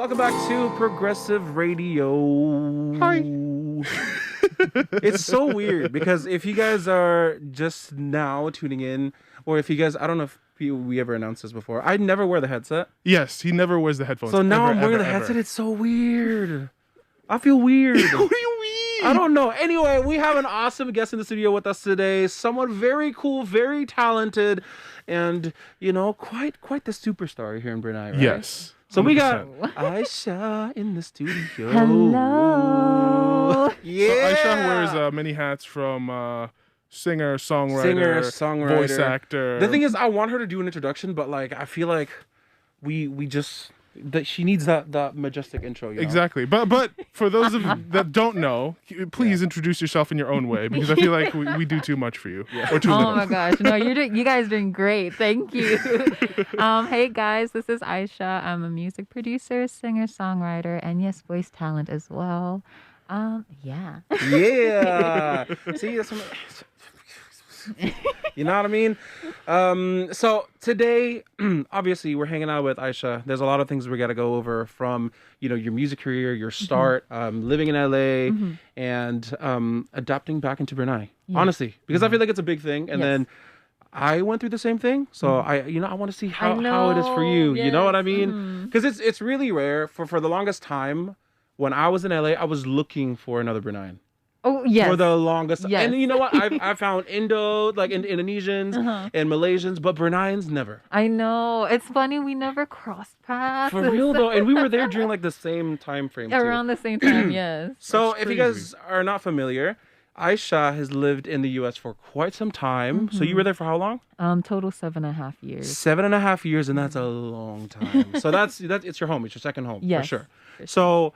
welcome back to Progressive Radio. Hi. It's so weird because if you guys are just now tuning in, or if you guys, I don't know if we ever announced this before, I never wear the headset. Yes, he never wears the headphones. So now I'm wearing the ever. headset. It's so weird. I feel weird. What do you mean? I don't know. Anyway, we have an awesome guest in the studio with us today. Someone very cool, very talented, and, you know, quite the superstar here in Brunei, right? Yes. So we got 100%. Aisyah in the studio. Hello. Yeah. So Aisyah wears many hats from singer, songwriter, voice actor. The thing is, I want her to do an introduction, but like I feel like we just that she needs that majestic intro. You know? Exactly. But for those of you that don't know, please introduce yourself in your own way, because I feel like we do too much for you. Yeah. Or too little. Oh my gosh. No, you guys doing great. Thank you. Hey guys, this is Aisyah. I'm a music producer, singer, songwriter, and yes, voice talent as well. Yeah. Yeah. See, that's what, you know what I mean? So today, obviously, we're hanging out with Aisyah. There's a lot of things we got to go over, from, you know, your music career, your start, living in LA, and adapting back into Brunei. Yeah. Honestly, because I feel like it's a big thing. And Yes. then I went through the same thing. So I want to see how it is for know, you. You know what I yes, mean? Because it's really rare. For the longest time, when I was in LA, I was looking for another Bruneian. Oh yes. For the longest. Yes. And you know what? I found Indonesians and Malaysians, but Bruneians never. I know. It's funny we never crossed paths. For real though. And we were there during like the same time frame too. Around the same time, yes. So That's if you crazy. guys are not familiar, Aisyah has lived in the US for quite some time. So you were there for how long? Total 7.5 years. 7.5 years, and that's a long time. So that's it's your home. It's your second home. Yes, For sure. for sure. So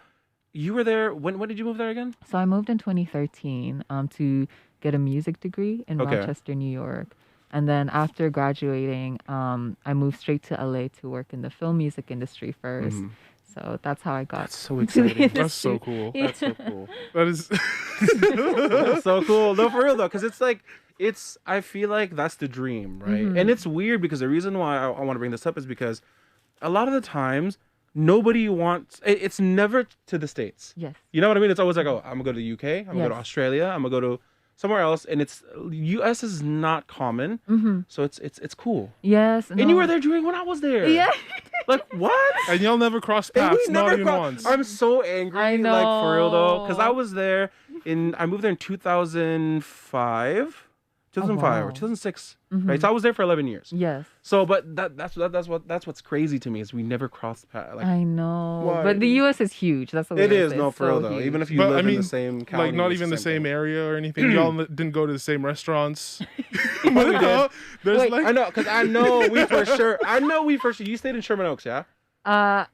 you were there when did you move there again? So I moved in 2013 to get a music degree in Okay. Rochester, New York. And then after graduating, I moved straight to LA to work in the film music industry first. So that's how I got That's so into the exciting. That's so industry. cool. That's so cool. That is. That's so cool. No, for real though, because it's like I feel like that's the dream, right? And it's weird because the reason why I want to bring this up is because a lot of the times nobody wants. It's never to the States. Yes. You know what I mean? It's always like, oh, I'm gonna go to the UK. I'm gonna go to Yes. Australia. I'm gonna go to somewhere else, and it's US is not common. So it's cool. Yes. And you were there during when I was there. Yeah. Like what? And y'all never crossed And paths, we not never even crossed- once. I'm so angry. I Like for real though, because I know. was there I moved there in 2005, 2005 or wow. 2006. Right, so I was there for 11 years. Yes. So, but that's what's crazy to me is we never crossed paths. Like I know. Why? But the US is huge. That's what it we is say. no It's for real so though. huge. Even if you But live I mean, in the same county, like not it's even the same thing. area or anything. Y'all didn't go to the same restaurants. We did. There's Wait, like I know, because I know we for sure. You stayed in Sherman Oaks, yeah?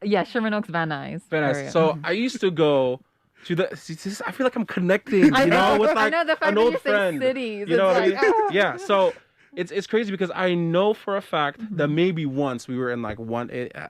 Yeah, Sherman Oaks, Van Nuys. Very nice. area. So I used to go to the. See, I feel like I'm connecting, I you know, know, with I like know, the fact an that old you say friend. cities, You know it's what I mean? like, ah. Yeah. So it's crazy because I know for a fact that maybe once we were in like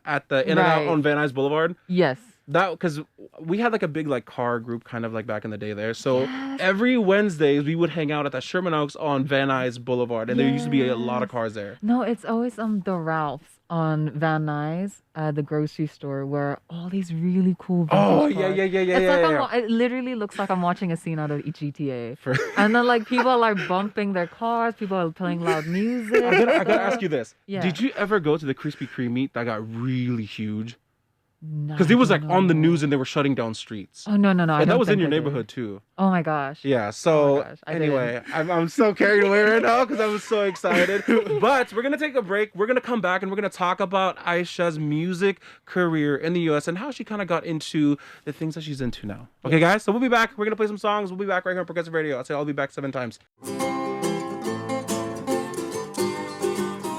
at the In and Out Right. on Van Nuys Boulevard. Yes. That because we had like a big like car group kind of like back in the day there. So every Wednesdays we would hang out at the Sherman Oaks on Van Nuys Boulevard, and there used to be a lot of Yes. cars there. No, it's always the Ralphs on Van Nuys, the grocery store, where all these really cool vintage Oh cars. yeah. It's like it literally looks like I'm watching a scene out of GTA. For- And then like people are bumping their cars, people are playing loud music. I gotta ask you this. Yeah. Did you ever go to the Krispy Kreme meet that got really huge? No, Because it was I like don't on the know. news and they were shutting down streets. Oh no. I And that don't was in think your I did. neighborhood too. Oh my gosh. Yeah. So gosh, I anyway, I'm so carried away right now because I was so excited. But we're gonna take a break. We're gonna come back and we're gonna talk about Aisyah's music career in the U.S. and how she kind of got into the things that she's into now. Okay, guys. So we'll be back. We're gonna play some songs. We'll be back right here on Progressive Radio. I'll be back 7 times.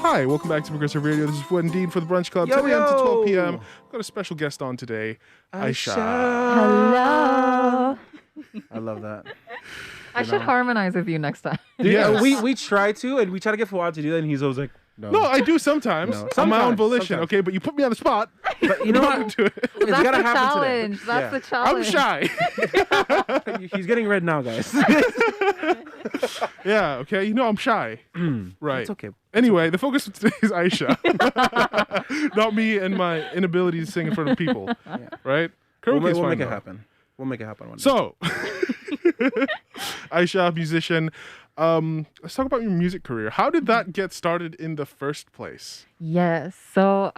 Hi, welcome back to Progressive Radio. This is Fuad and Dean for the Brunch Club. Yo, 10 a.m. to 12 yo. p.m. We've got a special guest on today, Aisyah. Hello. I love that. I should harmonize with you next time. Dude, Yes. we try to, and we try to get Fuad to do that, and he's always like, No, I do sometimes. No, On my own sometimes, volition, sometimes. okay? But you put me on the spot. But you know I'm what? into it. It's That's gotta the happen challenge. today. That's the challenge. I'm shy. He's getting red now, guys. Yeah, okay. You know I'm shy. Right. It's okay. Anyway, the focus of today is Aisha. Not me and my inability to sing in front of people. Right? We'll, Karaoke is we'll fine, make it though. happen. We'll make it happen one day. So, Aisha, musician. Let's talk about your music career. How did that get started in the first place? Yes. So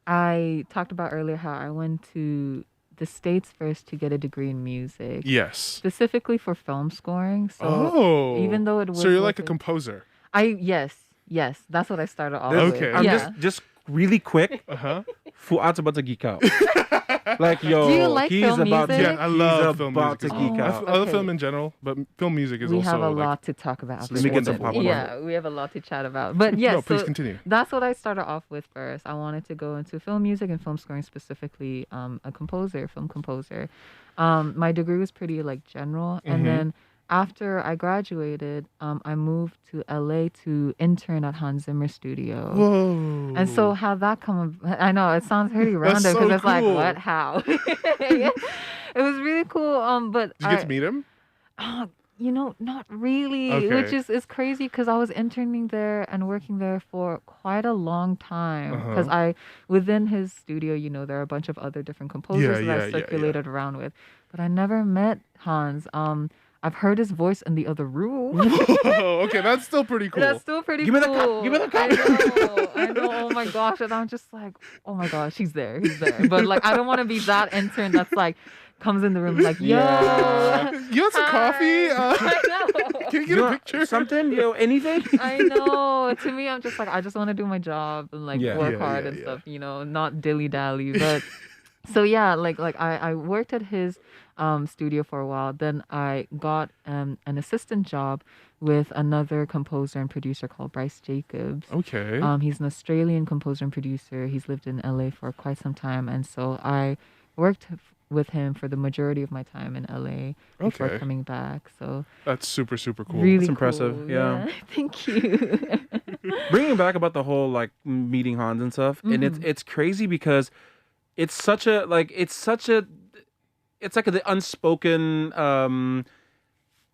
I talked about earlier how I went to the States first to get a degree in music. Yes. Specifically for film scoring. So Oh. even though it was So you're like a like composer. yes, that's what I started off Okay. with. I'm Yeah. just really quick. Uh-huh. Fuad's about to geek out. Like, yo, Do you like he's film about music? Yeah, I love he's film about music. to geek Oh, out. I love Okay. film in general, but film music is We also have a like, lot to talk about. Let me get some popcorn. Yeah, we have a lot to chat about. But yes, No, please so continue. that's what I started off with first. I wanted to go into film music and film scoring, specifically a composer, film composer. My degree was pretty like general, and then after I graduated, I moved to LA to intern at Hans Zimmer studio. Whoa. And so how that come? I know it sounds pretty That's random because so it's like cool. what, how? It was really cool. But Did you get to meet him? not really, Okay. which is crazy because I was interning there and working there for quite a long time. Because within his studio, there are a bunch of other different composers that I circulated around with, but I never met Hans. I've heard his voice in the other room. Whoa, okay, that's still pretty cool. That's still pretty Give me the cool. cup, give me the cup. I know. Oh my gosh. And I'm just like, oh my gosh, he's there. But like, I don't want to be that intern that's like, comes in the room like, yo. Yeah. You want some coffee? I know. Can you get a picture? Something, anything? I know. To me, I'm just like, I just want to do my job and like Yeah. work Yeah, hard yeah, and yeah. stuff, not dilly dally. But so yeah, like I worked at his studio for a while. Then I got an assistant job with another composer and producer called Bryce Jacobs. Okay. He's an Australian composer and producer. He's lived in LA for quite some time, and so I worked with him for the majority of my time in LA before Okay. coming back. So That's super, super cool. really That's impressive, cool. yeah. Thank you. Bringing back about the whole like meeting Hans and stuff, and it's crazy because it's such a it's like the unspoken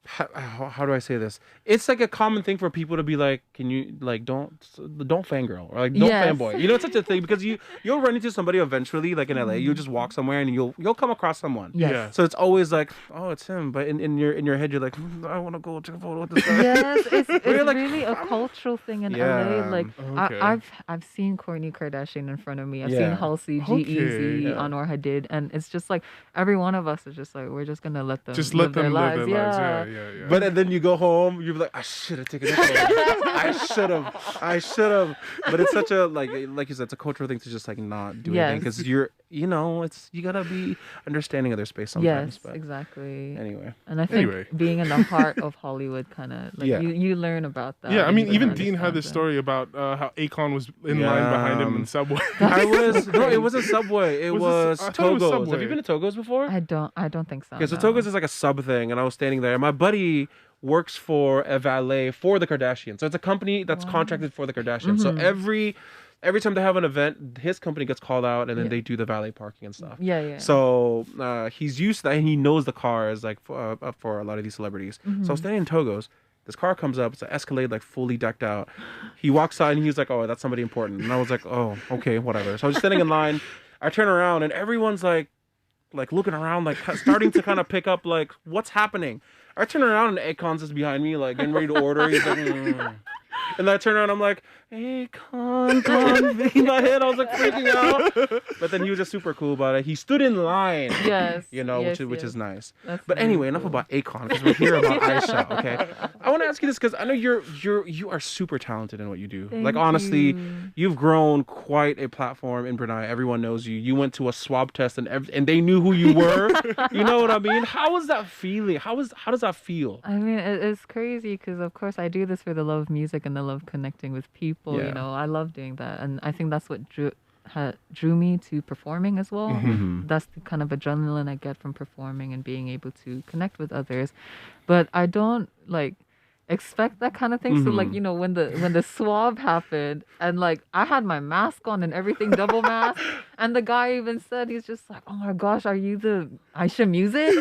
how do I say this? It's like a common thing for people to be like, can you like don't fangirl or like don't Yes. fanboy. It's such a thing because you'll run into somebody eventually, like in LA. You just walk somewhere and you'll come across someone. Yes. Yeah. So it's always like, oh, it's him. But in your head, you're like, I want to go take a photo with this guy. Yes, it's You're like, really a cultural thing in Yeah. LA. Like Okay. I've seen Kourtney Kardashian in front of me. I've Yeah. seen Halsey, Okay. G-Eazy, Yeah. Anwar Hadid, and it's just like every one of us is just like we're just gonna let them Just live let them their live lives. their lives. Yeah. Yeah. But then you go home, you're like, I should have taken this photo. I should have. But it's such a like you said, it's a cultural thing to just like not do anything Yes. because you gotta be understanding of their space sometimes. Yes, But exactly. anyway, And I think Anyway. being in the heart of Hollywood, kind of like Yeah. you learn about that. Yeah, I and mean, you even kinda Dean had understand this that. story about how Akon was in line behind him in Yeah. Subway. I was no, it wasn't Subway. It Was was this- I thought it was Togo's. Subway. Have you been to Togo's before? I don't think so. Okay, so no. Togo's is like a sub thing, and I was standing there. My buddy works for a valet for the Kardashians, so it's a company that's contracted for the Kardashians. So every time they have an event, his company gets called out, and then Yeah. they do the valet parking and stuff. Yeah. So he's used to that, and he knows the cars like for a lot of these celebrities. So I was standing in Togo's. This car comes up. It's an Escalade, like fully decked out. He walks out, and he's like, "Oh, that's somebody important." And I was like, "Oh, okay, whatever." So I was just standing in line. I turn around, and everyone's like looking around, like starting to kind of pick up like what's happening. I turn around, and Akon's is behind me, like getting ready to order. He's like, And I turn around, I'm like, Akon, in my head, I was like freaking out. But then he was just super cool about it. He stood in line. Yes. Which is nice. That's But really anyway, enough cool. about Akon because we're here about Aisyah. Okay, I want to ask you this because I know you are super talented in what you do. Thank honestly, you. you've grown quite a platform in Brunei. Everyone knows you. You went to a swab test and they knew who you were. You know what I mean? How was that feeling? How does that feel? I mean, it's crazy because, of course, I do this for the love of music and the love of connecting with people. Yeah. I love doing that. And I think that's what drew me to performing as well. That's the kind of adrenaline I get from performing and being able to connect with others. But I don't, expect that kind of thing. So like, when the swab happened and like I had my mask on and everything, double mask, and the guy even said, he's just like, oh my gosh, are you the Aisyah Music?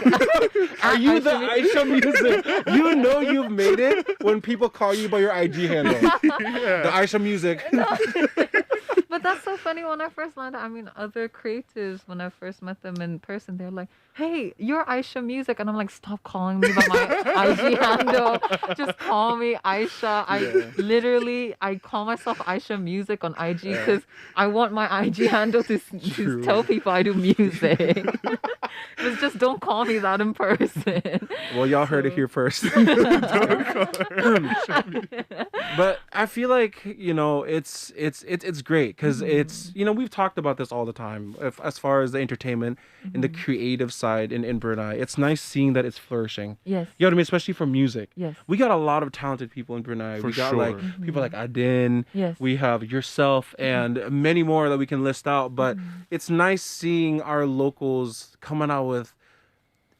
Are you the Aisyah Music? You know you've made it when people call you by your IG handle. The Aisyah Music. But that's so funny. When I first landed, I mean, other creatives, when I first met them in person, they're like, hey, you're Aisyah Music. And I'm like, stop calling me by my IG handle. Just call me Aisyah. I call myself Aisyah Music on IG because I want my IG handle to tell people I do music. It's just don't call me that in person. Well, y'all heard it here first. But I feel like, it's great because it's, we've talked about this all the time as far as the entertainment and the creative side in Brunei. It's nice seeing that it's flourishing. Yes. You know what I mean? Especially for music. Yes. We got a lot of talented people in Brunei. For we got sure. like people like Adin. Yes. We have yourself and many more that we can list out. But it's nice seeing our locals coming out with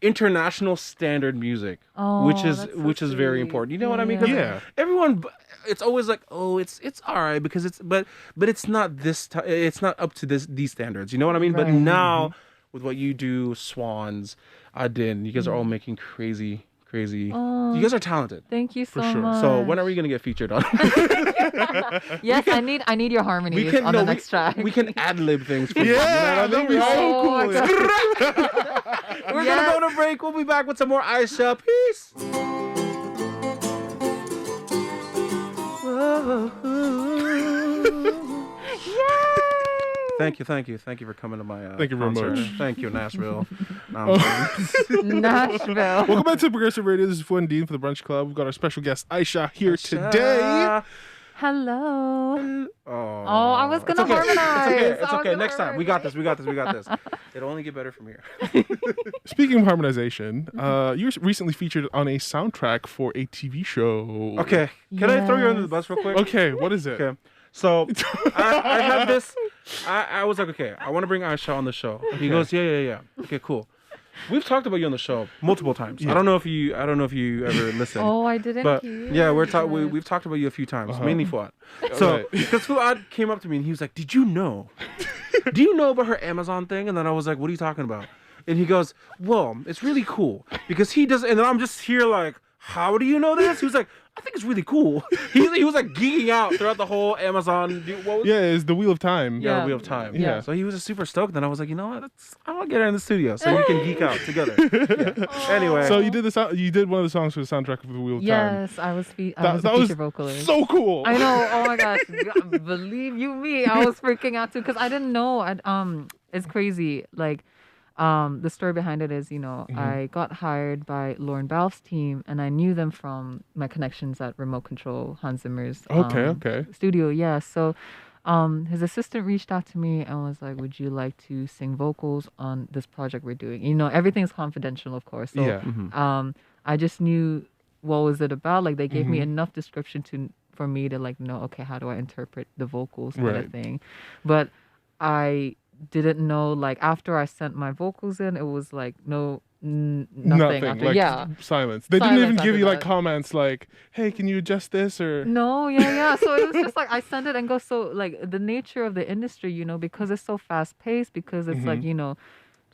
international standard music, which is very important. You know what I mean? 'Cause everyone, it's always like, oh, it's all right because but it's not it's not up to these standards. You know what I mean? Right. But now with what you do, Swans, Adin, you guys are all making crazy. You guys are talented. Thank you so sure. much. So when are we gonna get featured on? Yes, I need your harmonies on the next track. We can ad lib things for you. Yeah, that'd be so Oh my cool. We're gonna go to break. We'll be back with some more Aisyah. Peace. Thank you for coming to my Thank you very concert. much. Thank you, Nashville. Nashville. Nashville. Welcome back to Progressive Radio. This is Fuad and Dean for the Brunch Club. We've got our special guest Aisyah here today. Hello. Oh, I was gonna harmonize. It's okay. Next time. We got this. It'll only get better from here. Speaking of harmonization, you were recently featured on a soundtrack for a TV show. Okay. Can I throw you under the bus real quick? Okay, what is it? Okay. So I had this. I was like, okay, I want to bring Aisyah on the show. He goes, yeah. Okay, cool. We've talked about you on the show multiple times. Yeah. I don't know if you ever listened. Oh, I didn't But hear. yeah, we've talked about you a few times, mainly Fuad. So Right. because Fuad came up to me and he was like, "Did you know? Do you know about her Amazon thing?" And then I was like, "What are you talking about?" And he goes, "Well, it's really cool because he does." And then I'm just here like, "How do you know this?" He was like, "I think it's really cool." He was like geeking out throughout the whole Amazon. What was Yeah, it's the Wheel of Time. Yeah, Yeah. Wheel of Time. Yeah. So he was just super stoked. Then I was like, you know what? I want to get her in the studio so we can geek out together. Yeah. Anyway. So you did one of the songs for the soundtrack of the Wheel of Time. Yes, I was a That feature was vocalist. so cool. I know. Oh my gosh. Believe you me, I was freaking out too because I didn't know. It's crazy. Like, the story behind it is, I got hired by Lauren Balfe's team, and I knew them from my connections at Remote Control, Hans Zimmer's Okay. studio. Yeah. So, his assistant reached out to me and was like, "Would you like to sing vocals on this project we're doing?" Everything's confidential, of course. So, Yeah. I just knew what was it about. Like, they gave me enough description for me to like know, okay, how do I interpret the vocals kind of thing. But I didn't know, like, after I sent my vocals in, it was like nothing after. Like, Yeah. silence. They didn't Silence even give after you like that. comments like, "Hey, can you adjust this?" or No, yeah. So it was just like I send it and go. So like the nature of the industry, because it's so fast paced, because it's like,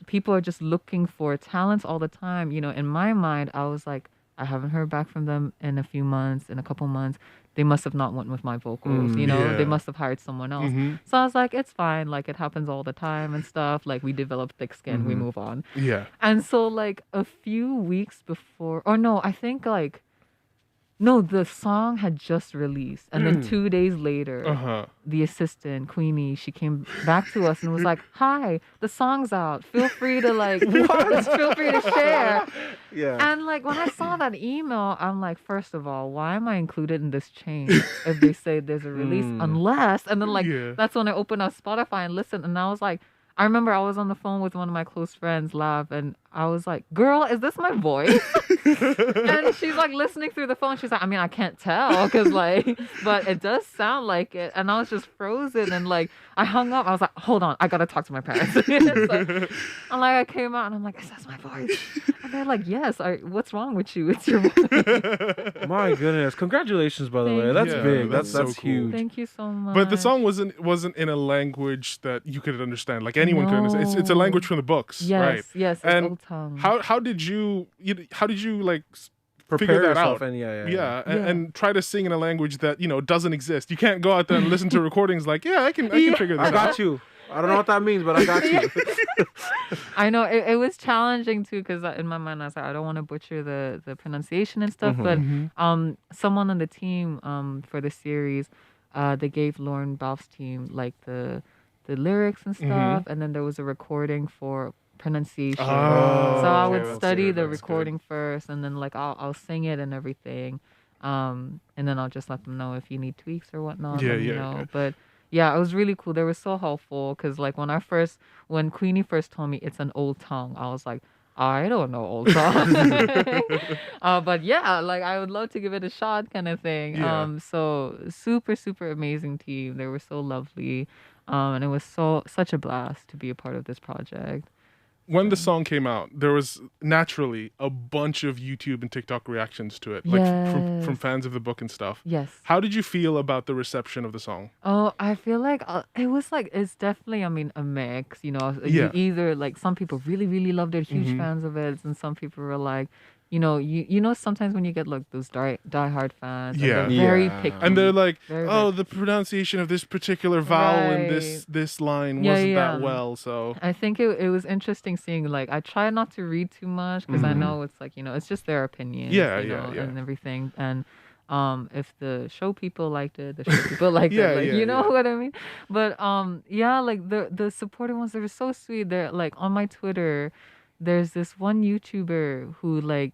people are just looking for talents all the time. In my mind, I was like, I haven't heard back from them in a couple months. They must have not went with my vocals, yeah. They must have hired someone else. So I was like, it's fine. Like, it happens all the time and stuff. Like, we develop thick skin, we move on. Yeah. And so like a few weeks before, or no, I think like, no, the song had just released. And then 2 days later, the assistant, Queenie, she came back to us and was like, "Hi, the song's out. Feel free to feel free to share." Yeah. And like when I saw that email, I'm like, first of all, why am I included in this chain if they say there's a release? Unless, and then like that's when I opened up Spotify and listened, and I was like, I remember I was on the phone with one of my close friends, Lav, and I was like, girl, is this my voice? And she's like listening through the phone. She's like, I mean, I can't tell because like, but it does sound like it. And I was just frozen and like, I hung up. I was like, hold on, I gotta talk to my parents. So, I'm like, I came out and I'm like, is that my voice? And they're like, yes. What's wrong with you? It's your voice. My goodness, congratulations, by the Thank way. That's you. big. That's so That's cool. huge. Thank you so much. But the song wasn't in a language that you could understand. Like anyone could understand. It's a language from the books, Yes, right? yes, it's And Old Tongue. how did you like Prepare figure that yourself out? and Yeah, and try to sing in a language that doesn't exist. You can't go out there and listen to recordings like, I can figure this I out. got you. I don't know what that means, but I got you. I know it was challenging too because in my mind I was like, I don't want to butcher the pronunciation and stuff. But someone on the team for the series, they gave Lauren Balf's team like the lyrics and stuff, and then there was a recording for pronunciation. Oh, So I okay, would that's study good, the that's recording first, and then like I'll sing it and everything, and then I'll just let them know if you need tweaks or whatnot. Yeah, let me yeah, know. yeah. But yeah, it was really cool. They were so helpful because like when Queenie first told me it's an Old Tongue, I was like, I don't know Old Tongue. But yeah, like I would love to give it a shot kind of thing. Yeah. So super, super amazing team. They were so lovely. And it was such a blast to be a part of this project. When the song came out, there was naturally a bunch of YouTube and TikTok reactions to it, like from Yes. fans of the book and stuff. Yes. How did you feel about the reception of the song? Oh, I feel like it was like it's definitely, I mean, a mix. Yeah. Either like some people really, really loved it, huge fans of it, and some people were like, you sometimes when you get like those diehard fans, and Yeah. they're very Yeah. picky, And they're like, Very, oh, very- the pronunciation of this particular vowel in Right. this line Yeah, wasn't yeah. that well, so I think it was interesting seeing like I try not to read too much because I know it's like it's just their opinion, Yeah, yeah, yeah. and everything, and if the show people liked it, the show people liked Yeah, it, like yeah, you know yeah. what I mean. But yeah, like the supportive ones, they were so sweet. They're like on my Twitter, there's this one YouTuber who like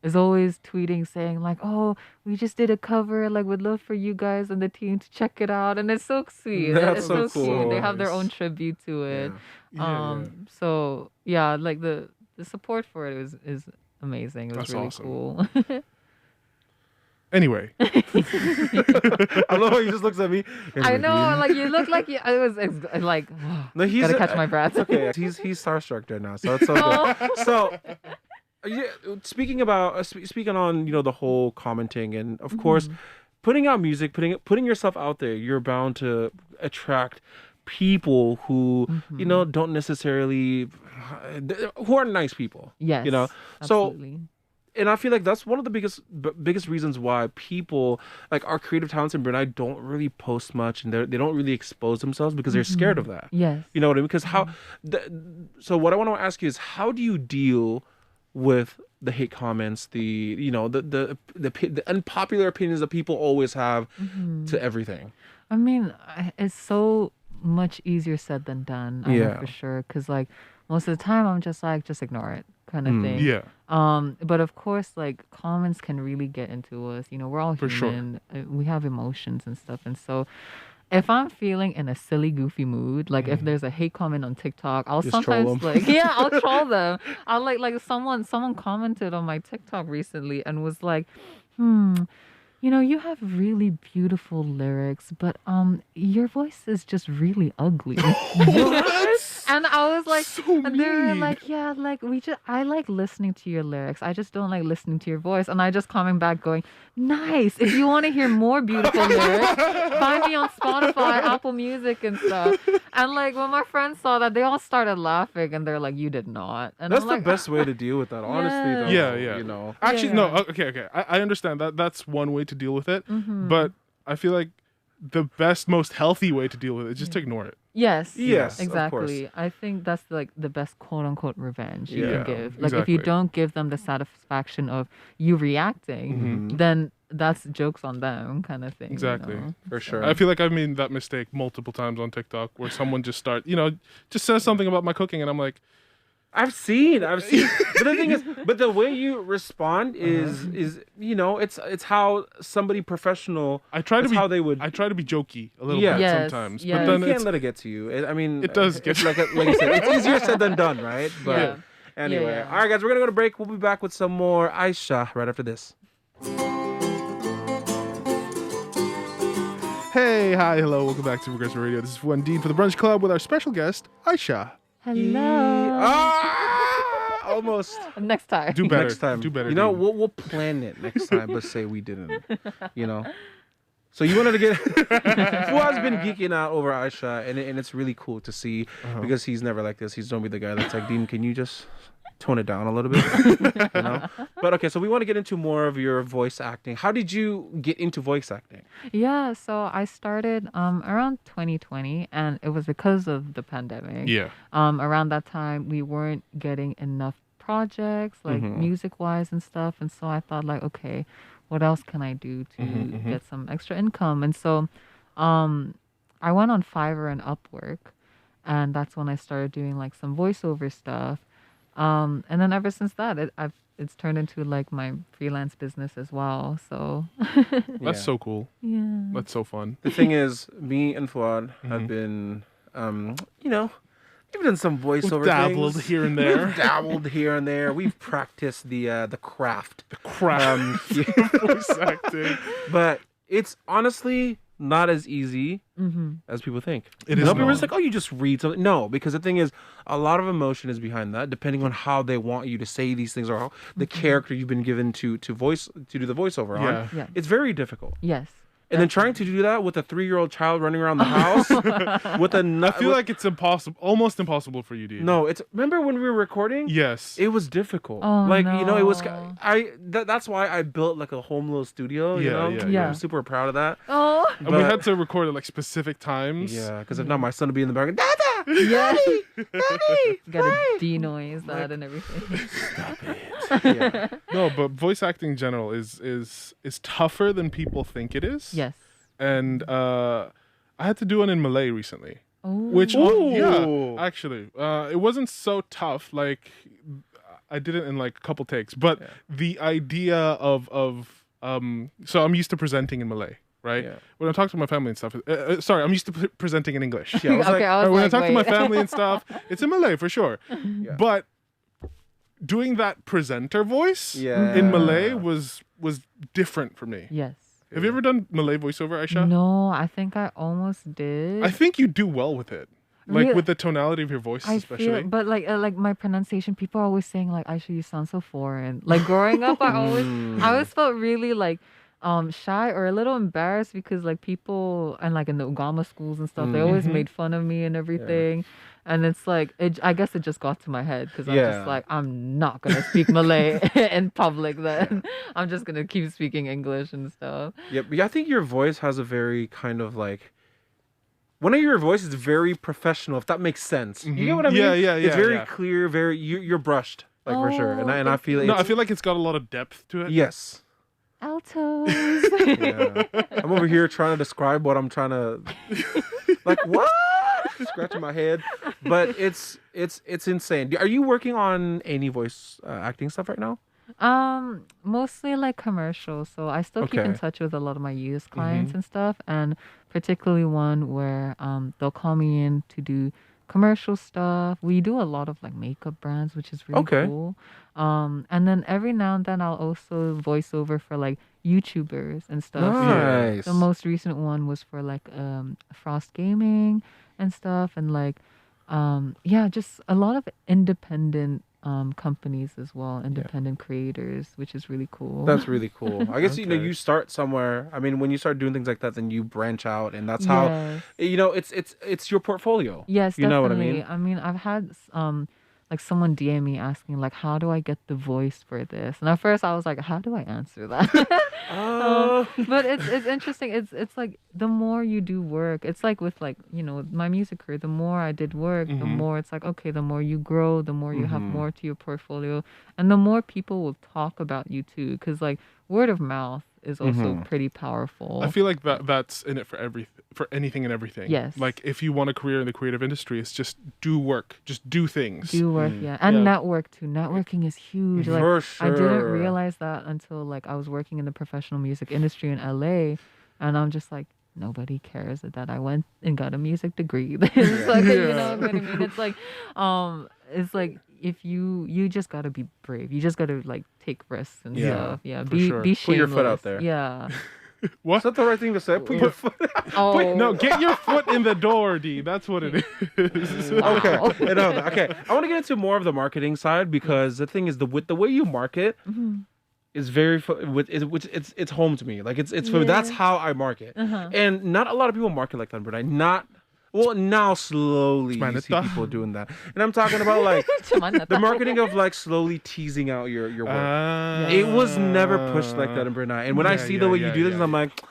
is always tweeting saying like, oh, we just did a cover, like would love for you guys and the team to check it out, and it's so sweet. That's It's so so cute. They have their nice. own tribute to it. Yeah. So yeah, like the support for it is amazing. It was That's really awesome. cool. Anyway, I love how he just looks at me. I know, like you look like you. I was like, No, he's gotta catch my breath. Okay, he's starstruck right now, so it's so good. So, yeah, speaking on the whole commenting and of course putting out music, putting yourself out there, you're bound to attract people who don't necessarily who are nice people. Yes, so. absolutely. And I feel like that's one of the biggest reasons why people like our creative talents in Brunei don't really post much and they don't really expose themselves because they're scared of that. Yes. You know what I mean? Because so what I want to ask you is how do you deal with the hate comments, the unpopular opinions that people always have to everything? I mean, it's so much easier said than done. I know Yeah. for sure. Because like most of the time, I'm just like, just ignore it, kind of thing. yeah. But of course, like comments can really get into us. We're all For sure. human. We have emotions and stuff, and so if I'm feeling in a silly, goofy mood, like if there's a hate comment on TikTok, I'll Just troll sometimes 'em. I'll troll them. I'll like someone commented on my TikTok recently and was like, you have really beautiful lyrics, but your voice is just really ugly. And I was like, So and they were mean. like, yeah, like I like listening to your lyrics. I just don't like listening to your voice. And I just comment back going, nice. If you want to hear more beautiful lyrics, find me on Spotify, Apple Music and stuff. And like when my friends saw that, they all started laughing and they're like, you did not. And That's I'm the like, best way to deal with that, honestly. Though, Yeah. Actually, no. Yeah. Okay. I understand that. That's one way to deal with it. Mm-hmm. But I feel like the best, most healthy way to deal with it is just to ignore it. Yes. Yes, of exactly. I think that's like the best quote unquote revenge you Yeah, can give. Like if you exactly. don't give them the satisfaction of you reacting, then that's jokes on them kind of thing. Exactly. For sure. I feel like I've made that mistake multiple times on TikTok where someone just just says something about my cooking and I'm like, I've seen. But the thing is, the way you respond is it's how somebody professional. I try to it's be how they would. I try to be jokey a little Yeah. bit Yes, sometimes. yes. But then You can't it's let it get to you. I mean, It does get it's like you said. It's easier said than done, right? But Yeah. Anyway, yeah. all right, guys, we're gonna go to break. We'll be back with some more Aisyah right after this. Hey, hi, hello, welcome back to Progresif Radio. This is Fuad for the Brunch Club with our special guest, Aisyah. Hello. Almost. Next time. Do better. Next time. Do better. You know, dude. we'll plan it next time, but say we didn't. You know. So you wanted to get. Fuad's been geeking out over Aisyah, and it's really cool to see because he's never like this. He's normally the guy that's like, Dean, can you just tone it down a little bit? You know. But okay, so we want to get into more of your voice acting. How did you get into voice acting? Yeah, so I started around 2020, and it was because of the pandemic. Yeah. Around that time, we weren't getting enough projects, like music-wise and stuff, and so I thought, like, okay, what else can I do to get some extra income? And so, I went on Fiverr and Upwork, and that's when I started doing like some voiceover stuff. And then ever since that, it's turned into like my freelance business as well. So That's so cool. yeah. That's so fun. The thing is, me and Fuad have been, you know, we've done some voiceover Dabbled things. here and there. We've dabbled here and there. We've practiced the craft. Craft. Yeah. Voice acting. But it's honestly not as easy as people think. It is People are not. just like, oh, you just read something. No, because the thing is, a lot of emotion is behind that, depending on how they want you to say these things or how the character you've been given to do the voiceover Yeah. on. Yeah. It's very difficult. Yes. And then trying to do that with a 3-year-old child running around the house with a I feel like it's impossible, almost impossible for you, dude. no, it's remember when we were recording? Yes. It was difficult. Oh, like, you know, it was no. that's why I built like a home little studio, you Yeah, know? yeah. I'm super proud of that. Oh. And we had to record at like specific times. Yeah, because if not, my son would be in the background. Dada! Yeah. Daddy! Gotta denoise that and everything. Yeah. No, but voice acting in general is tougher than people think it is. Yes. And I had to do one in Malay recently. Oh. Which Ooh. yeah, actually, it wasn't so tough. Like I did it in like a couple takes, but the idea of so I'm used to presenting in Malay, right? Yeah. When I talk to my family and stuff, sorry, I'm used to presenting in English. Yeah, I was Okay, I was when like, I talk to my wait. family and stuff, it's in Malay for sure. Yeah. But doing that presenter voice Yeah. in Malay was different for me. Yes. Have you ever done Malay voiceover, Aisyah? No, I think I almost did. I think you do well with it. Like Really? with the tonality of your voice, I especially. feel, but like my pronunciation, people are always saying like, Aisha, you sound so foreign. Like growing up, I always felt really like shy or a little embarrassed because like people and like in the Ugama schools and stuff, they always made fun of me and everything. And it's like, I guess it just got to my head because I'm Yeah. just like, I'm not gonna speak Malay in public. Then I'm just gonna keep speaking English and stuff. Yeah, but I think your voice has a very kind of like one of your voice is very professional, if that makes sense. You get what I mean? Yeah, It's very yeah. clear, very you're brushed, like for sure. And I thank feel you. No, it's, I feel like it's got a lot of depth to it. yes. Altos. Yeah. I'm over here trying to describe what I'm trying to like what? Scratching my head. But it's insane. Are you working on any voice acting stuff right now? Mostly like commercials. So I still keep in Okay. touch with a lot of my US clients and stuff, and particularly one where they'll call me in to do commercial stuff. We do a lot of like makeup brands, which is really Okay. cool. And then every now and then I'll also voice over for like YouTubers and stuff. So Nice. the most recent one was for like Frost Gaming and stuff, and like yeah, just a lot of independent companies as well, independent creators, which is really cool. That's really cool. I guess you know Okay. you start somewhere. I mean, when you start doing things like that, then you branch out, and that's how Yes. you know it's your portfolio. Yes, You know what I definitely. mean? I mean, I've had like someone DM me asking like, how do I get the voice for this? And at first I was like, how do I answer that? But it's interesting. It's like the more you do work, it's like with like, you know, my music career, the more I did work, the more it's like, okay, the more you grow, the more you have more to your portfolio, and the more people will talk about you too, because like word of mouth is also pretty powerful. I feel like that's in it for anything and everything. Yes. Like if you want a career in the creative industry, it's just do work, just do things. Do work, yeah, and Yeah. network too. Networking is huge. Like For I didn't sure. realize that until like I was working in the professional music industry in LA, and I'm just like, nobody cares that I went and got a music degree. It's like, you know what I mean? It's like if you just gotta be brave. You just gotta like take risks and Yeah, stuff. Yeah, for be sure. be Put your foot out shameless. there. Yeah. What? Is that the right thing to say? Put your foot out. Oh No, get your foot in the door, D. That's what it is. Wow. Okay. No, okay. I want to get into more of the marketing side because the thing is with the way you market Mhm. is very it's home to me. Like it's for that's Yeah. how I market. Uh-huh. And not a lot of people market like that, but now slowly you see Manita. people doing that. And I'm talking about like Chaman the marketing of like slowly teasing out your work. It was never pushed like that in Brunei. And when I see the way you do this, I'm like,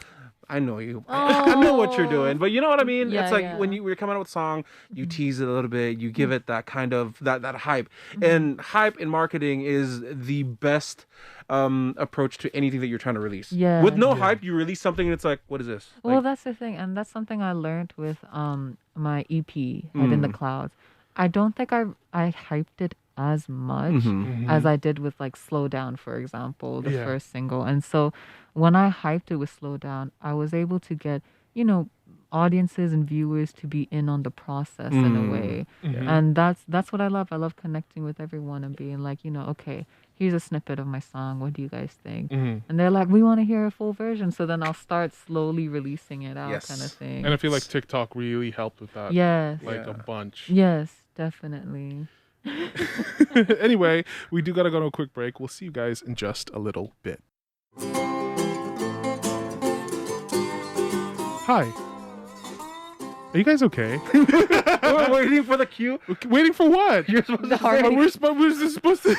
I know you. I know what you're doing. But you know what I mean? Yeah, It's like yeah. when you're coming out with a song, you tease it a little bit, you give it that kind of that hype. Mm-hmm. And hype in marketing is the best approach to anything that you're trying to release. Yeah. With no hype, you release something and it's like, what is this? Well, Like, that's the thing, and that's something I learned with my EP, Head in the Clouds. I don't think I hyped it as much as I did with like Slow Down, for example, the Yeah. first single. And so when I hyped it with Slow Down, I was able to get, you know, audiences and viewers to be in on the process in a way. And that's what I love. I love connecting with everyone and being like, you know, okay, here's a snippet of my song. What do you guys think? And they're like, we want to hear a full version. So then I'll start slowly releasing it out, kind of Yes. thing. And I feel like TikTok really helped with that. Yes. Like Yeah. a bunch. Yes, definitely. Anyway, we do gotta go to a quick break. We'll see you guys in just a little bit. Hi. Are you guys okay? we're waiting for the cue. Waiting for what? You're supposed to heart- say, We're supposed to.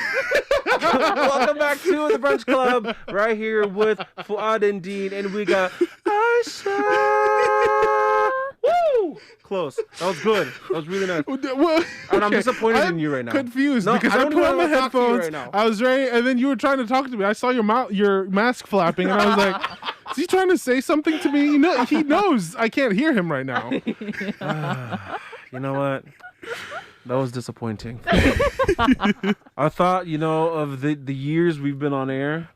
welcome back to the Brunch Club, right here with Fuad and Dean, and we got Aisyah. Woo! Close. That was good. That was really nice. Well, And I'm okay, disappointed I'm in you right now. Confused No, because I I, don't put even on my wanna talk to you headphones. right now. I was ready, and then you were trying to talk to me. I saw your mask flapping, and I was like, "Is he trying to say something to me?" You know, he knows I can't hear him right now. You know what? That was disappointing. I thought, of the years we've been on air,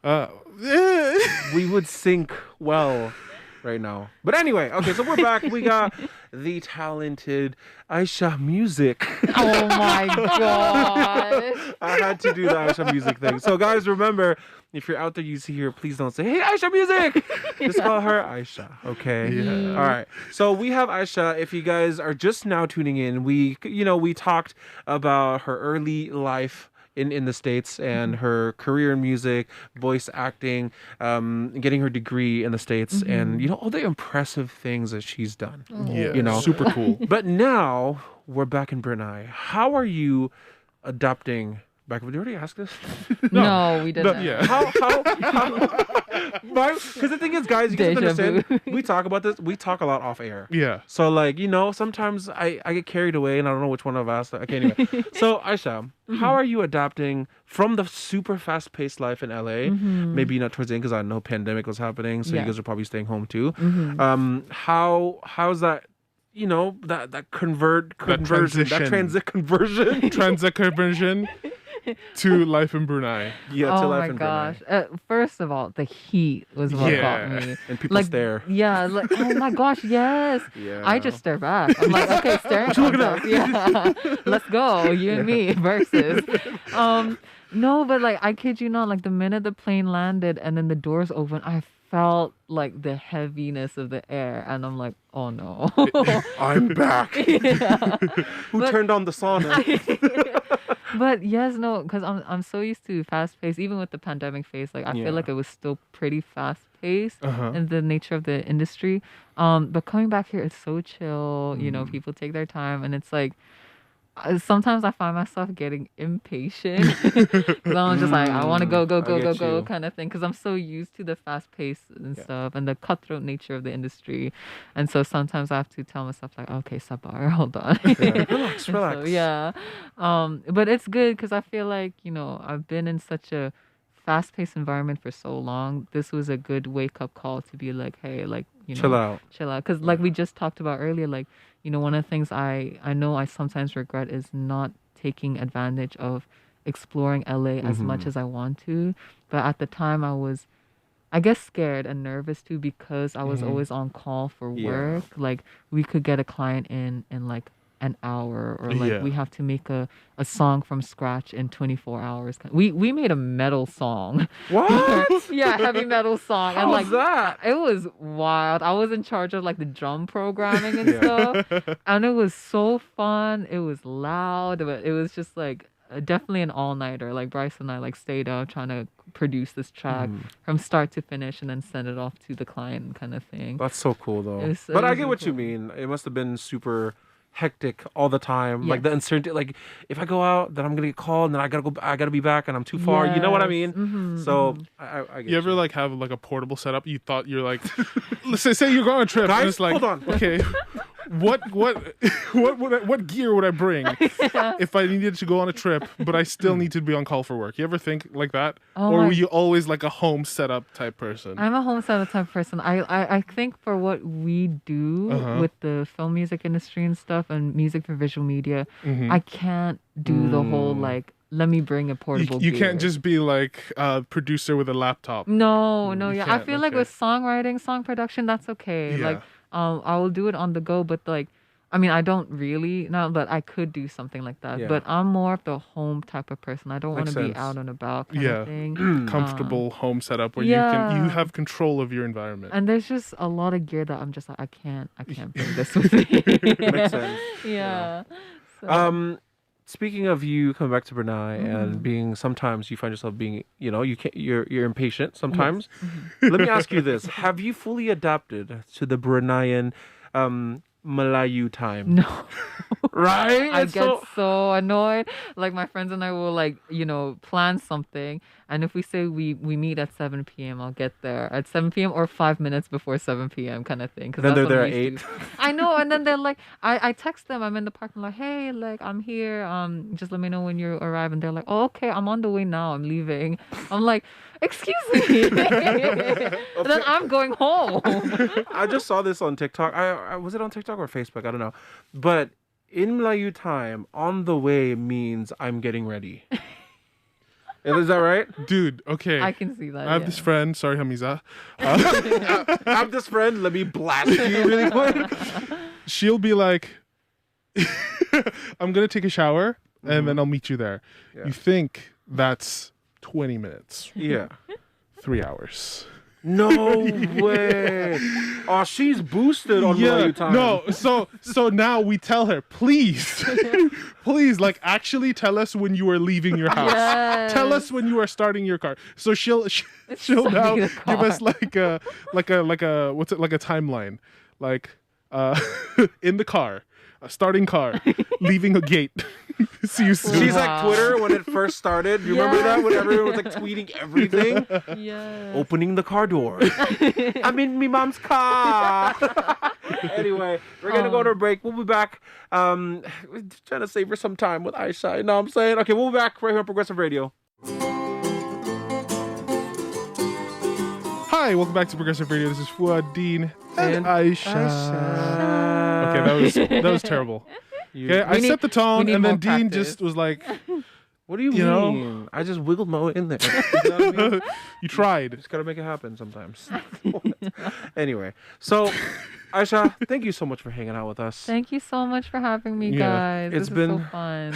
we would sync well right now. But anyway, okay, so we're back. We got the talented Aisyah Music. Oh my god. I had to do the Aisyah Music thing. So guys, remember, if you're out there, you see her, please don't say, "Hey, Aisyah Music." Just call her Aisyah, okay? Yeah. All right. So we have Aisyah. If you guys are just now tuning in, we talked about her early life in the States and her career in music, voice acting, getting her degree in the States, and all the impressive things that she's done. Yeah, super cool. But now we're back in Brunei. How are you adapting? Did you already ask this? No, we didn't. Yeah. Because the thing is, guys, you guys Deja understand, vu. we talk about this, we talk a lot off air. Yeah. So, like, sometimes I get carried away and I don't know which one I've asked. Okay, anyway. So, Aisyah, how are you adapting from the super fast-paced life in LA? Maybe not towards the end because I know pandemic was happening, so you Yeah. guys are probably staying home too. How's that? That conversion, Conversion to life in Brunei. yeah, to Oh life my in gosh. Brunei. First of all, the heat was what got me. And people stare. Yeah, like, oh my gosh, yes. Yeah. I just stare back. I'm like, okay, staring contest. Yeah. Let's go, you and me versus. No, but like I kid you not, like the minute the plane landed and then the doors opened, I felt like the heaviness of the air and I'm like, oh no. I'm back. Yeah. Who turned on the sauna? But yes, no, because I'm so used to fast paced, even with the pandemic phase. Like I Yeah. feel like it was still pretty fast paced Uh-huh. in the nature of the industry. But coming back here, it's so chill. People take their time, and it's like sometimes I find myself getting impatient. 'Cause I'm just like I want to go get you. kind of thing. Because I'm so used to the fast pace and stuff and the cutthroat nature of the industry, and so sometimes I have to tell myself like, okay, Sabar, hold on. Relax, And relax. so, yeah. But it's good because I feel like, I've been in such a fast-paced environment for so long. This was a good wake-up call to be like, hey, like, Chill out. Chill out. Because like we just talked about earlier, like, one of the things I know I sometimes regret is not taking advantage of exploring LA as much as I want to. But at the time I was, I guess, scared and nervous too because I was always on call for Yeah. work. Like we could get a client in like an hour, or like Yeah. we have to make a song from scratch in 24 hours. We made a metal song. What? Yeah, heavy metal song. How And was that? it was wild. I was in charge of like the drum programming and Yeah. stuff. And it was so fun. It was loud, but it was just like definitely an all-nighter. Like Bryce and I like stayed up trying to produce this track from start to finish and then send it off to the client kind of thing. That's so cool though. It But I was get what you really mean. It must have been super hectic all the time. Like Yes. the uncertainty. Like if I go out, then I'm gonna get called, and then I gotta go. I gotta be back, and I'm too far. You know what I Yes. mean? Mhm, So mhm. I get You ever like have like a portable setup? You thought you're like, let's say you're going on a trip, and Guys, it's like, hold on. okay, what gear would I bring if I needed to go on a trip, but I still need to be on call for work? You ever think like that, Oh or my- were you always like a home setup type person? I'm a home setup type person. I think for what we do with the film music industry and stuff and music for visual media, I can't do the whole like, let me bring a portable You gear. can't just be like a producer with a laptop. No, You yeah. I can't, feel like okay. with songwriting, song production, that's okay. Yeah. Like, I will do it on the go, but like, I mean, I don't really now, but I could do something like that. Yeah. But I'm more of the home type of person. I don't want Makes to be sense. out and about kind Yeah. of thing. Comfortable home setup where you yeah. have control of your environment. And there's just a lot of gear that I'm just like, I can't bring this with me. Makes sense. Yeah. So, Speaking of you coming back to Brunei and being, sometimes you find yourself being, you can't, you're impatient sometimes. Let me ask you this: have you fully adapted to the Bruneian Malayu time? no. Right? I It's get so annoyed. Like my friends and I will like, plan something, and if we say we meet at 7 p.m., I'll get there at 7 p.m. or 5 minutes before 7 p.m. kind of thing. 'Cause Then that's they're what there I'm at used to. I know, and then they're like, I text them. I'm in the parking lot. Hey, like I'm here. Just let me know when you arrive. And they're like, oh, okay, I'm on the way now. I'm leaving. I'm like, excuse me. And then I'm going home. I just saw this on TikTok. I was it on TikTok or Facebook? I don't know. But in Malayu time, on the way means I'm getting ready. Is that right? Dude, okay. I can see that. I have yeah. this friend, sorry Hamiza. I have this friend. Let me blast you really quick. She'll be like, I'm gonna take a shower and then I'll meet you there. Yeah. You think that's 20 minutes, Yeah. 3 hours. No way. Oh, she's boosted on Malayu time. No, so now we tell her, please, please, like actually tell us when you are leaving your house. Yes. Tell us when you are starting your car. So she'll now Starting the give us car. like a what's it, like a timeline, like in the car, starting car, leaving a gate. See you soon. She's like Wow. Twitter when it first started. You remember that? When everyone was like tweeting everything? Yes. Opening the car door. I'm in me mom's car. Anyway, we're going to go to a break. We'll be back. We're trying to savor some time with Aisyah. You know what I'm saying? Okay, we'll be back right here on Progressive Radio. Hi, welcome back to Progressive Radio. This is Fuad, Dean, and And Aisha. Okay, that was terrible. Okay, I need- set the tone, we need and then more Dean practice. just was like, What do you You know? mean? I just wiggled my way in there. You know what I mean? "You tried." Just gotta make it happen sometimes. Anyway, so Aisha, thank you so much for hanging out with us. Thank you so much for having me, Yeah. guys. It's This been- is so fun.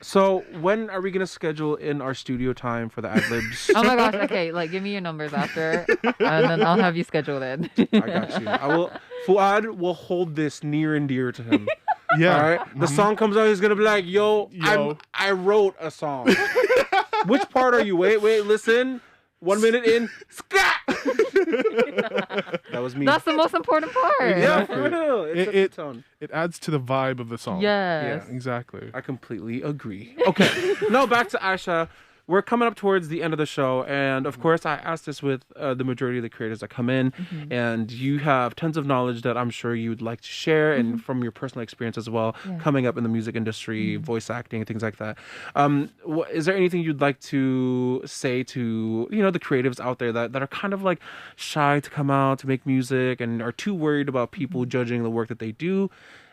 So when are we gonna schedule in our studio time for the ad libs? Oh my gosh. Okay, like give me your numbers after, and then I'll have you schedule it. I got you. I will. Fuad will hold this near and dear to him. Yeah. All right. The song comes out. He's gonna be like, "Yo, Yo. I wrote a song." Which part are you? Wait. Listen. 1 minute in. Scat. That was me. That's the most important part. Yeah, for real. It sets the tone. It adds to the vibe of the song. Yes. Yeah, exactly. I completely agree. Okay. No, back to Aisha. We're coming up towards the end of the show, and of course, I asked this with the majority of the creators that come in, and you have tons of knowledge that I'm sure you'd like to share, and from your personal experience as well, Yeah. coming up in the music industry, voice acting, things like that. Is there anything you'd like to say to the creatives out there that are kind of like shy to come out to make music and are too worried about people judging the work that they do?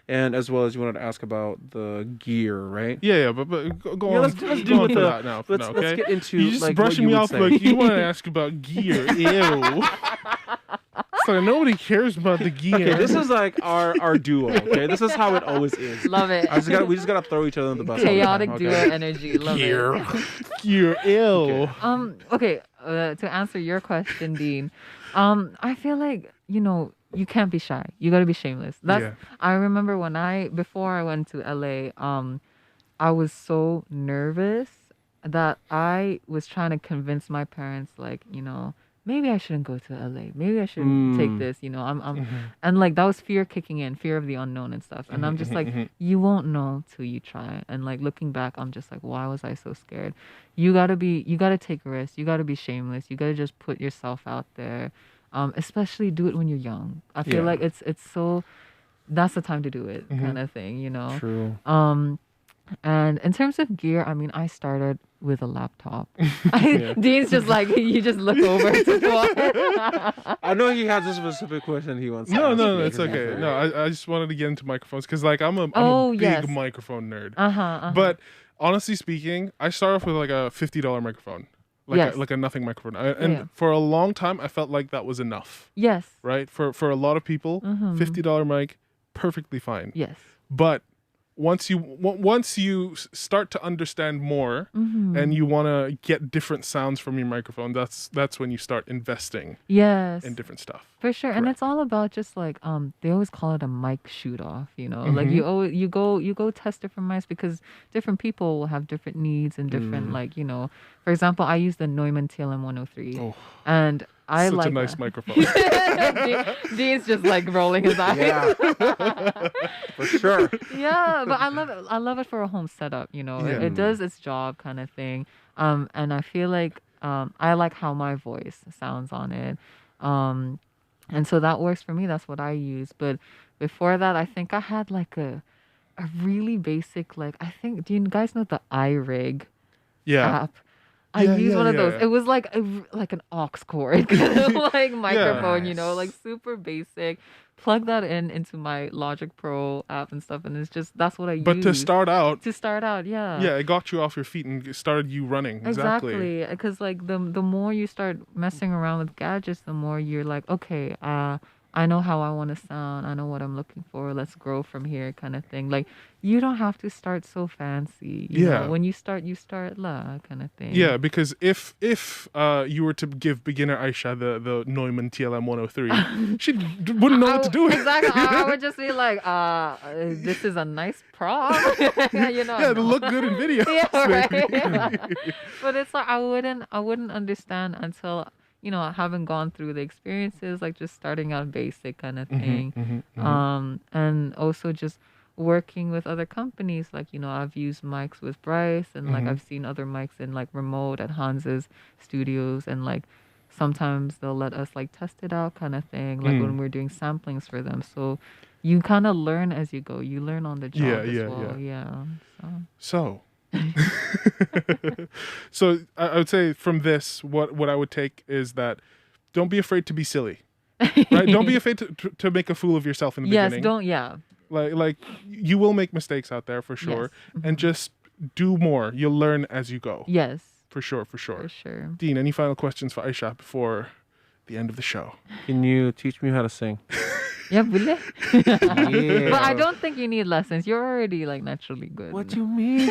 And as well as you wanted to ask about the gear, right? Yeah, but go Yeah, on. let's go do on with to the- that now. let's okay? get into You just like brushing what me you would off say. like you want to ask about gear. Ew. like nobody cares about the gear. Okay, this is like our duo. Okay, this is how it always is. Love it. We just gotta throw each other in the bus. Chaotic all the duo time, okay? energy. Love gear. it. Gear ill. Okay. Okay. To answer your question, Dean, I feel like you can't be shy. You gotta be shameless. Yeah. I remember before I went to LA, I was so nervous that I was trying to convince my parents, like, maybe I shouldn't go to LA. Maybe I shouldn't take this. And like that was fear kicking in, fear of the unknown and stuff. And I'm just like, you won't know till you try. And like looking back, I'm just like, why was I so scared? You gotta take a risk. You gotta be shameless. You gotta just put yourself out there. Especially do it when you're young. I feel like it's so. That's the time to do it, kind of thing. True. And in terms of gear, I mean, I started with a laptop. Dean's just like, you just look over to Fuad. I know he has a specific question he wants. To No, ask no, you. no, it's okay. No, I just wanted to get into microphones because like I'm a big yes. microphone nerd. Uh-huh. But honestly speaking, I started off with like a $50 microphone. Like a nothing microphone. And for a long time, I felt like that was enough. Yes. Right? For a lot of people, $50 mic, perfectly fine. Yes. But once you start to understand more and you want to get different sounds from your microphone, that's when you start investing Yes. in different stuff. For sure. And it's all about just like they always call it a mic shoot off, like you go test different mics because different people will have different needs and different like, for example, I use the Neumann TLM 103 and I Such like a nice that. microphone. Dean's just like rolling his eyes. Yeah, for sure. Yeah, but I love it. I love it for a home setup. It does its job, kind of thing. And I feel like I like how my voice sounds on it. And so that works for me. That's what I use. But before that, I think I had like a really basic, like, do you guys know the iRig app? I used one of those. Yeah. It was like an aux cord like microphone, like super basic. Plug that into my Logic Pro app and stuff, and that's what I use. But to start out, yeah, it got you off your feet and started you running. Exactly. Because like the more you start messing around with gadgets, the more you're like, okay, I know how I want to sound. I know what I'm looking for. Let's grow from here, kind of thing. Like you don't have to start so fancy. You know? When you start la kind of thing. Yeah, because if you were to give beginner Aisyah the Neumann TLM 103, she wouldn't know what to do with it. Exactly. I would just be like, this is a nice prop. Yeah, it'll look good in video. Yeah, right. But it's like I wouldn't understand until I haven't gone through the experiences, like just starting out basic kind of thing. And also just working with other companies. Like, I've used mics with Bryce and like I've seen other mics in like remote at Hans's studios and like sometimes they'll let us like test it out kind of thing. Like when we're doing samplings for them. So you kind of learn as you go. You learn on the job as well. Yeah. So so I would say from this, what I would take is that don't be afraid to be silly, right? Don't be afraid to make a fool of yourself in the beginning. Like you will make mistakes out there for sure, and just do more. You'll learn as you go. Yes, for sure. Dean, any final questions for Aisyah before the end of the show? Can you teach me how to sing? Yeah, boleh. Yeah. But I don't think you need lessons. You're already like naturally good. What you mean?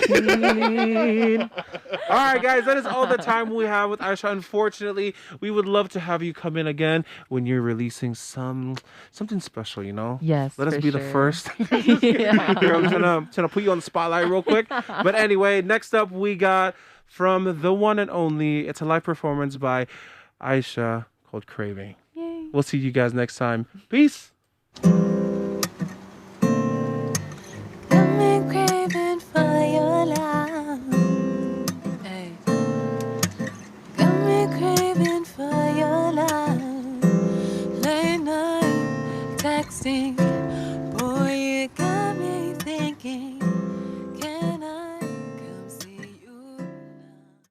All right, guys, that is all the time we have with Aisyah. Unfortunately, we would love to have you come in again when you're releasing something special. Yes, let us for be sure. the first. Yeah. Here, I'm trying to put you on the spotlight real quick. But anyway, next up we got from the one and only. It's a live performance by Aisyah called Craving. Yay. We'll see you guys next time. Peace. Got me craving for your love. Hey. Got me craving for your love. Late night texting.